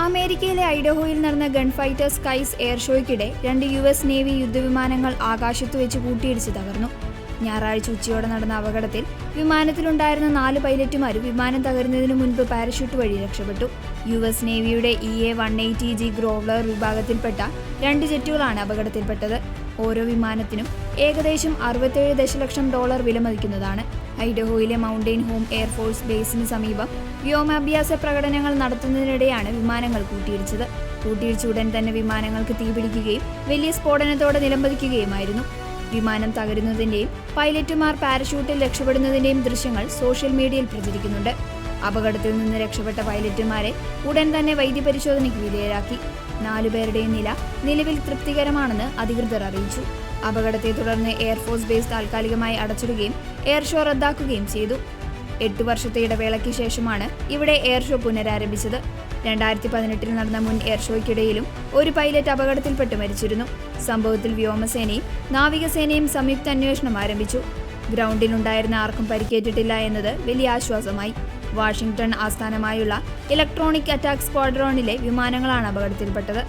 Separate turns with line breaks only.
അമേരിക്കയിലെ ഐഡഹോയിൽ നടന്ന ഗൺ ഫൈറ്റർ സ്കൈസ് എയർ ഷോയ്ക്കിടെ 2 US നേവി യുദ്ധവിമാനങ്ങൾ ആകാശത്ത് വെച്ച് കൂട്ടിയിടിച്ച് തകർന്നു. ഞായറാഴ്ച ഉച്ചയോടെ നടന്ന അപകടത്തിൽ വിമാനത്തിലുണ്ടായിരുന്ന 4 പൈലറ്റുമാരും വിമാനം തകരുന്നതിനു മുൻപ് പാരഷൂട്ട് വഴി രക്ഷപ്പെട്ടു. US നേവിയുടെ EA-180G ഗ്രോവ്ലർ വിഭാഗത്തിൽപ്പെട്ട 2 ജെറ്റുകളാണ് അപകടത്തിൽപ്പെട്ടത്. ഓരോ വിമാനത്തിനും ഏകദേശം $67 ദശലക്ഷം വിലമതിക്കുന്നതാണ്. ഐഡഹോയിലെ മൗണ്ടെയിൻ ഹോം എയർഫോഴ്സ് ബേസിന് സമീപം വ്യോമാഭ്യാസ പ്രകടനങ്ങൾ നടത്തുന്നതിനിടെയാണ് വിമാനങ്ങൾ കൂട്ടിയിടിച്ചത്. കൂട്ടിയിടിച്ച ഉടൻ തന്നെ വിമാനങ്ങൾക്ക് തീപിടിക്കുകയും വലിയ സ്ഫോടനത്തോടെ നിലംപതിക്കുകയുമായിരുന്നു. വിമാനം തകരുന്നതിന്റെയും പൈലറ്റുമാർ പാരഷൂട്ടിൽ രക്ഷപ്പെടുന്നതിന്റെയും ദൃശ്യങ്ങൾ സോഷ്യൽ മീഡിയയിൽ പ്രചരിക്കുന്നുണ്ട്. അപകടത്തിൽ നിന്ന് രക്ഷപ്പെട്ട പൈലറ്റുമാരെ ഉടൻ തന്നെ വൈദ്യപരിശോധനയ്ക്ക് വിധേയരാക്കി. 4 പേരുടെയും നില നിലവിൽ തൃപ്തികരമാണെന്ന് അധികൃതർ അറിയിച്ചു. അപകടത്തെ തുടർന്ന് എയർഫോഴ്സ് ബേസ് താൽക്കാലികമായി അടച്ചിടുകയും എയർ ഷോ റദ്ദാക്കുകയും ചെയ്തു. 8 വർഷത്തെ ഇടവേളയ്ക്ക് ശേഷമാണ് ഇവിടെ എയർ ഷോ പുനരാരംഭിച്ചത്. 2018 നടന്ന മുൻ എയർ ഷോയ്ക്കിടയിലും ഒരു പൈലറ്റ് അപകടത്തിൽപ്പെട്ട് മരിച്ചിരുന്നു. സംഭവത്തിൽ വ്യോമസേനയും നാവികസേനയും സംയുക്ത അന്വേഷണം ആരംഭിച്ചു. ഗ്രൗണ്ടിലുണ്ടായിരുന്ന ആർക്കും പരിക്കേറ്റിട്ടില്ല എന്നത് വലിയ ആശ്വാസമായി. വാഷിംഗ്ടൺ ആസ്ഥാനമായുള്ള ഇലക്ട്രോണിക് അറ്റാക്ക് സ്ക്വാഡ്രോണിലെ വിമാനങ്ങളാണ് അപകടത്തിൽപ്പെട്ടത്.